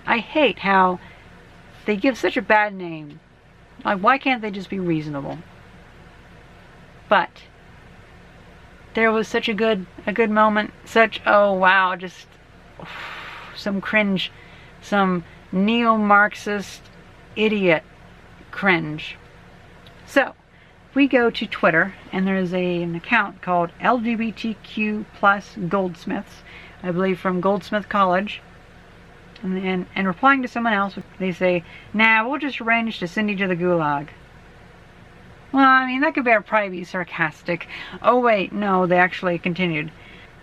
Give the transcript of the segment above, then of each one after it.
I hate how they give such a bad name. Like, why can't they just be reasonable? But there was such a good moment, oh wow, just some cringe, some neo-Marxist idiot cringe. So we go to Twitter, and there's an account called LGBTQ plus Goldsmiths, I believe from Goldsmith College, and replying to someone else, they say, nah, we'll just arrange to send you to the Gulag. Well, I mean, that could probably be sarcastic. Oh wait, no, they actually continued.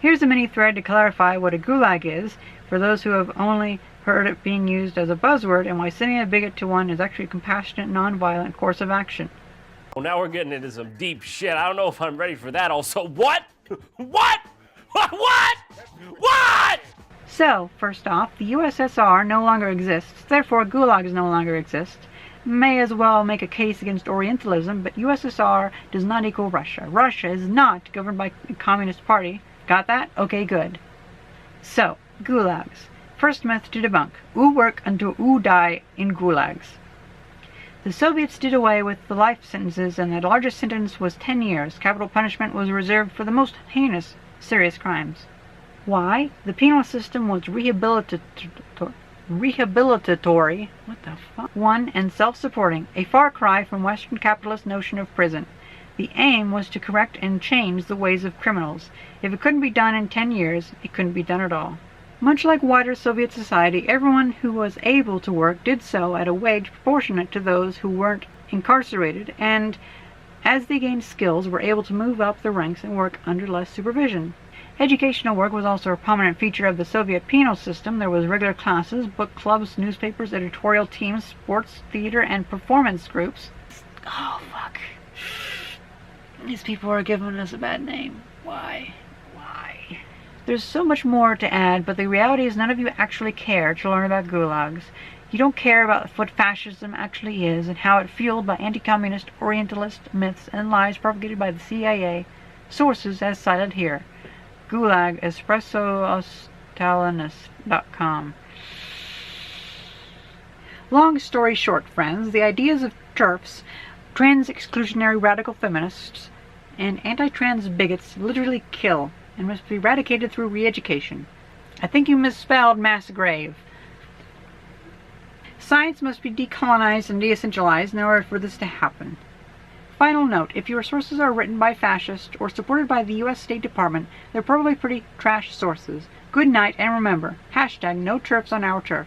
Here's a mini thread to clarify what a Gulag is, for those who have only heard it being used as a buzzword, and why sending a bigot to one is actually a compassionate, non-violent course of action. Well, now we're getting into some deep shit. I don't know if I'm ready for that. Also, what? What? What? So, first off, the USSR no longer exists, therefore gulags no longer exist. May as well make a case against Orientalism, but USSR does not equal Russia. Russia is not governed by a communist party. Got that? Okay, good. So, gulags. First myth to debunk. Oo work until oo die in gulags. The Soviets did away with the life sentences, and the largest sentence was 10 years. Capital punishment was reserved for the most heinous, serious crimes. Why? The penal system was rehabilitatory, what the fuck? One, and self-supporting, a far cry from Western capitalist notion of prison. The aim was to correct and change the ways of criminals. If it couldn't be done in 10 years, it couldn't be done at all. Much like wider Soviet society, everyone who was able to work did so at a wage proportionate to those who weren't incarcerated, and as they gained skills, were able to move up the ranks and work under less supervision. Educational work was also a prominent feature of the Soviet penal system. There was regular classes, book clubs, newspapers, editorial teams, sports, theater, and performance groups. Oh, fuck. These people are giving us a bad name. Why? There's so much more to add, but the reality is none of you actually care to learn about gulags. You don't care about what fascism actually is and how it fueled by anti-communist, orientalist myths and lies propagated by the CIA. Sources as cited here. Gulag espressostalinist.com. Long story short, friends, the ideas of TERFs, trans-exclusionary radical feminists, and anti-trans bigots literally kill and must be eradicated through re-education. I think you misspelled mass grave. Science must be decolonized and de-essentialized in order for this to happen. Final note, if your sources are written by fascists or supported by the U.S. State Department, they're probably pretty trash sources. Good night, and remember, #no TERFs on our turf.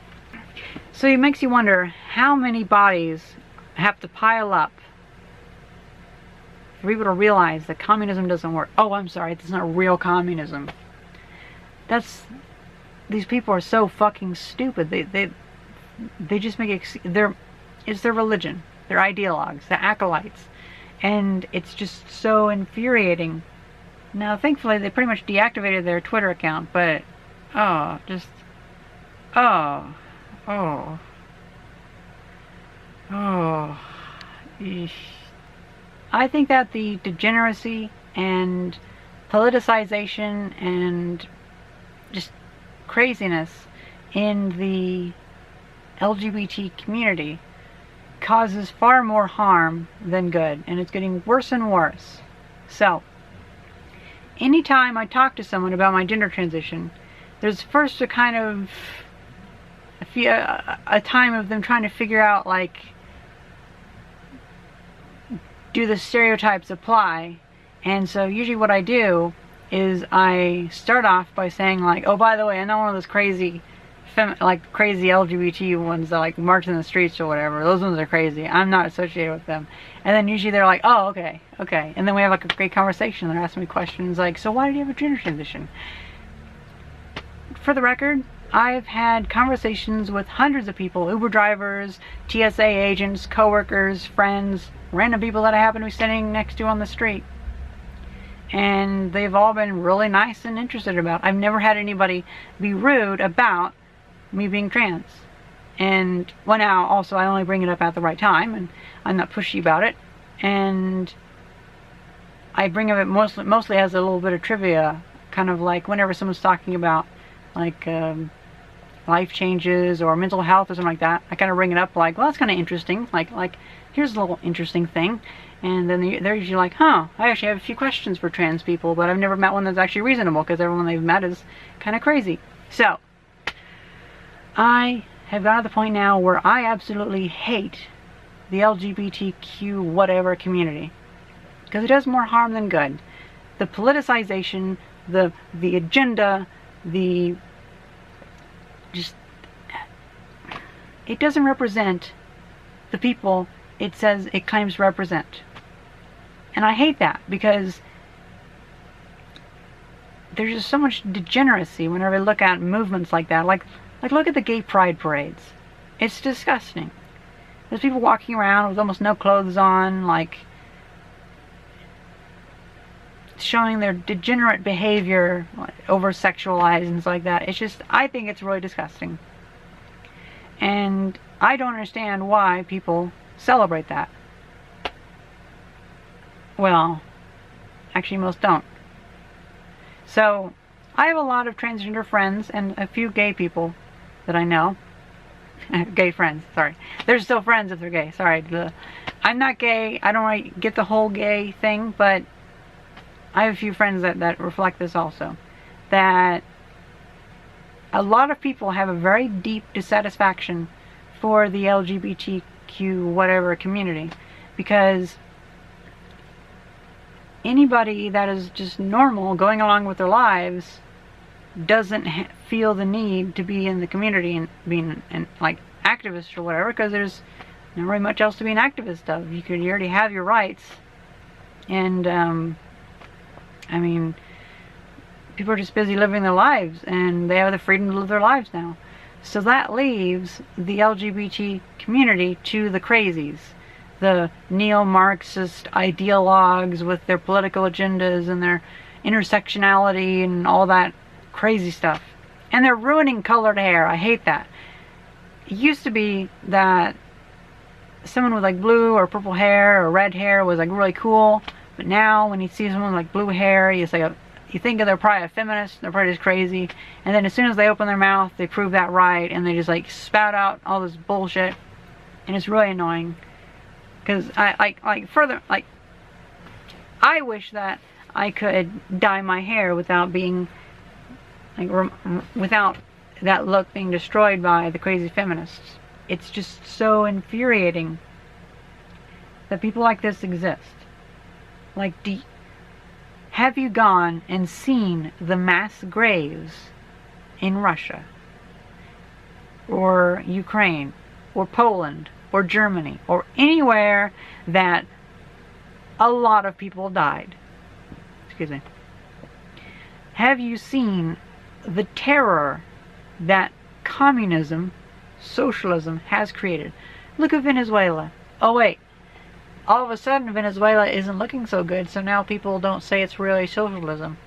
So it makes you wonder how many bodies have to pile up for people to realize that communism doesn't work. Oh, I'm sorry, it's not real communism. These people are so fucking stupid. They just make it's their religion, their ideologues, their acolytes. And it's just so infuriating. Now, thankfully, they pretty much deactivated their Twitter account, but, eesh. I think that the degeneracy and politicization and just craziness in the LGBT community causes far more harm than good, and it's getting worse and worse. So, anytime I talk to someone about my gender transition, there's first a kind of a time of them trying to figure out, like, do the stereotypes apply? And so usually what I do is I start off by saying, like, oh, by the way, I'm not one of those crazy LGBT ones that like march in the streets or whatever. Those ones are crazy. I'm not associated with them. And then usually they're like, oh, okay. And then we have like a great conversation. They're asking me questions like, so why did you have a gender transition? For the record, I've had conversations with hundreds of people, Uber drivers, TSA agents, coworkers, friends, random people that I happen to be sitting next to on the street. And they've all been really nice and interested about it. I've never had anybody be rude about me being trans. And, well, now, also, I only bring it up at the right time, and I'm not pushy about it. And I bring it mostly as a little bit of trivia, kind of like whenever someone's talking about, like, life changes or mental health or something like that, I kind of bring it up like, well, that's kind of interesting. Like here's a little interesting thing. And then they're usually like, huh, I actually have a few questions for trans people, but I've never met one that's actually reasonable, because everyone they've met is kind of crazy. So, I have got to the point now where I absolutely hate the LGBTQ whatever community, because it does more harm than good. The politicization, the agenda, it doesn't represent the people it says it claims to represent. And I hate that, because there's just so much degeneracy whenever I look at movements like that. Like look at the gay pride parades. It's disgusting. There's people walking around with almost no clothes on, like showing their degenerate behavior, like, over-sexualized and stuff like that. It's just, I think it's really disgusting. And I don't understand why people celebrate that. Well, actually most don't. So, I have a lot of transgender friends and a few gay people that I know. Gay friends, sorry. They're still friends if they're gay, sorry. I'm not gay, I don't really get the whole gay thing, but I have a few friends that reflect this also. That a lot of people have a very deep dissatisfaction for the LGBTQ whatever community, because anybody that is just normal, going along with their lives, doesn't feel the need to be in the community and being like activist or whatever, because there's not really much else to be an activist of. You already have your rights, and I mean, people are just busy living their lives, and they have the freedom to live their lives now. So that leaves the LGBT community to the crazies, the neo-Marxist ideologues with their political agendas and their intersectionality and all that crazy stuff. And they're ruining colored hair. I hate that. It used to be that someone with like blue or purple hair or red hair was like really cool, but now when you see someone with like blue hair, you think they're probably a feminist, they're probably just crazy, and then as soon as they open their mouth, they prove that right, and they just like spout out all this bullshit, and it's really annoying. Because I wish that I could dye my hair without being, like, without that look being destroyed by the crazy feminists. It's just so infuriating that people like this exist. Like, have you gone and seen the mass graves in Russia, or Ukraine, or Poland, or Germany, or anywhere that a lot of people died? Excuse me. Have you seen the terror that communism, socialism has created? Look at Venezuela. Oh wait, all of a sudden Venezuela isn't looking so good, so now people don't say it's really socialism.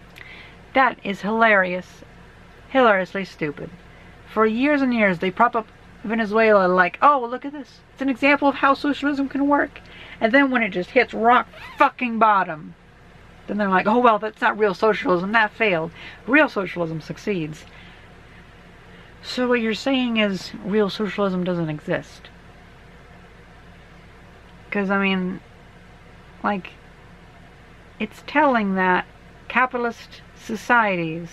That is hilarious. Hilariously stupid. For years and years they prop up Venezuela like, oh, look at this. It's an example of how socialism can work. And then when it just hits rock fucking bottom, then they're like, oh, well, that's not real socialism. That failed. Real socialism succeeds. So what you're saying is real socialism doesn't exist. Because, I mean, like, it's telling that capitalist societies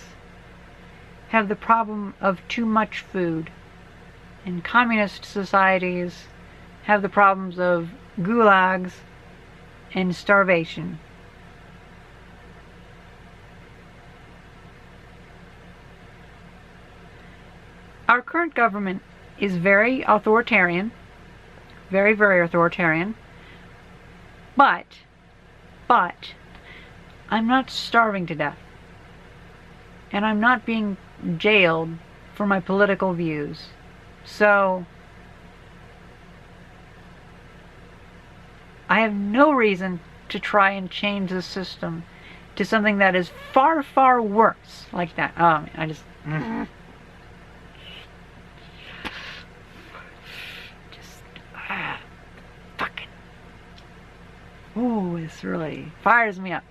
have the problem of too much food, and communist societies have the problems of gulags and starvation. Our current government is very authoritarian, very, very authoritarian, but I'm not starving to death, and I'm not being jailed for my political views. So I have no reason to try and change the system to something that is far, far worse like that. Oh, I just fucking. Ooh, this really fires me up.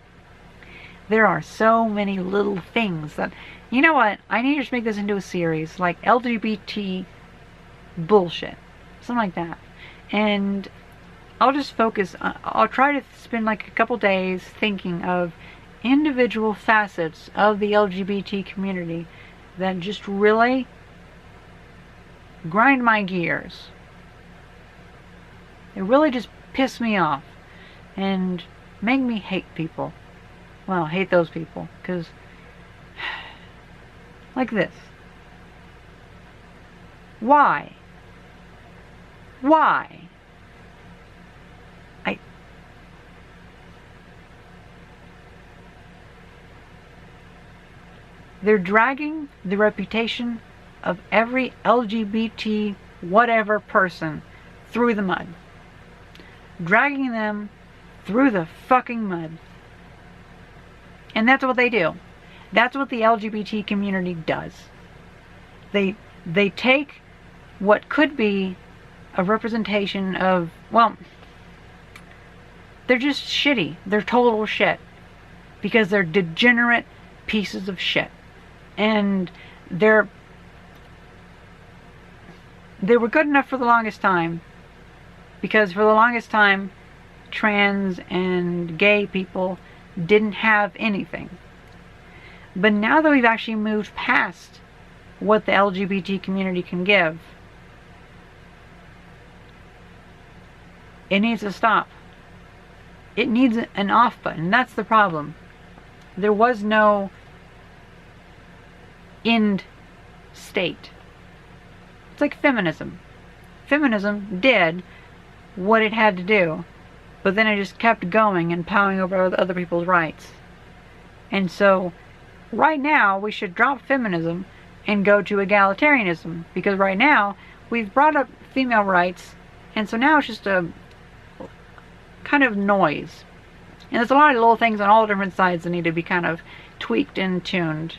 There are so many little things that You know what? I need to just make this into a series, like LGBT bullshit. Something like that. And I'll just focus, I'll try to spend like a couple days thinking of individual facets of the LGBT community that just really grind my gears. They really just piss me off and make me hate people. Well, hate those people, because like this. Why? Why? They're dragging the reputation of every LGBT whatever person through the mud. Dragging them through the fucking mud. And that's what they do. That's what the LGBT community does. They take what could be a representation of, well, they're just shitty. They're total shit. Because they're degenerate pieces of shit. And they were good enough for the longest time. Because for the longest time, trans and gay people didn't have anything. But now that we've actually moved past what the LGBT community can give, it needs to stop. It needs an off button. That's the problem. There was no end state. It's like feminism. Feminism did what it had to do, but then it just kept going and plowing over other people's rights. And so, right now, we should drop feminism and go to egalitarianism, because right now, we've brought up female rights, and so now it's just a kind of noise. And there's a lot of little things on all different sides that need to be kind of tweaked and tuned.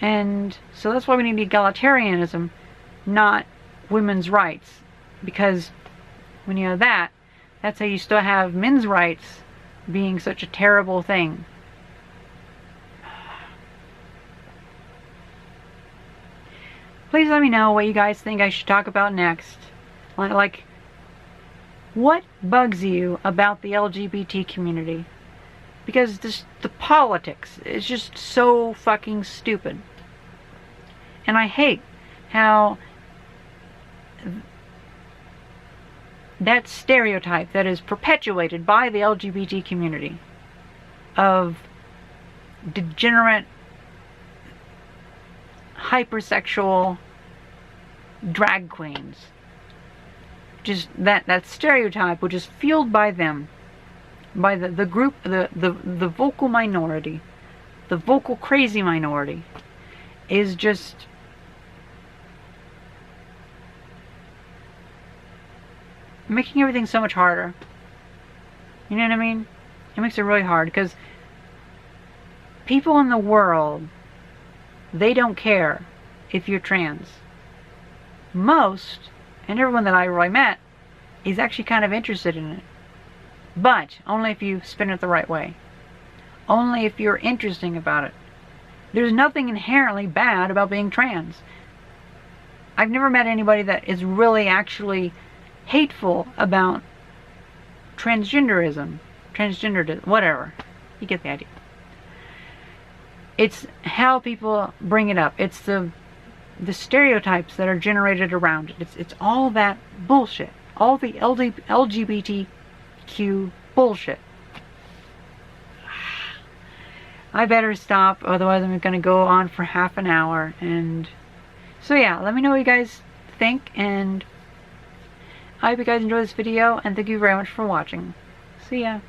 And so that's why we need egalitarianism, not women's rights. Because when you have that, that's how you still have men's rights being such a terrible thing. Please let me know what you guys think I should talk about next. Like, what bugs you about the LGBT community? Because the politics is just so fucking stupid. And I hate how that stereotype that is perpetuated by the LGBT community of degenerate, hypersexual drag queens. Just that stereotype, which is fueled by them, by the group, the vocal minority, the vocal crazy minority, is just making everything so much harder. You know what I mean? It makes it really hard, because people in the world, they don't care if you're trans. Most, and everyone that I really met, is actually kind of interested in it. But only if you spin it the right way. Only if you're interesting about it. There's nothing inherently bad about being trans. I've never met anybody that is really actually hateful about transgenderism. Whatever. You get the idea. It's how people bring it up. It's the stereotypes that are generated around it. It's all that bullshit. All the LGBTQ bullshit. I better stop, otherwise I'm going to go on for half an hour. And so yeah, let me know what you guys think, and I hope you guys enjoy this video, and thank you very much for watching. See ya.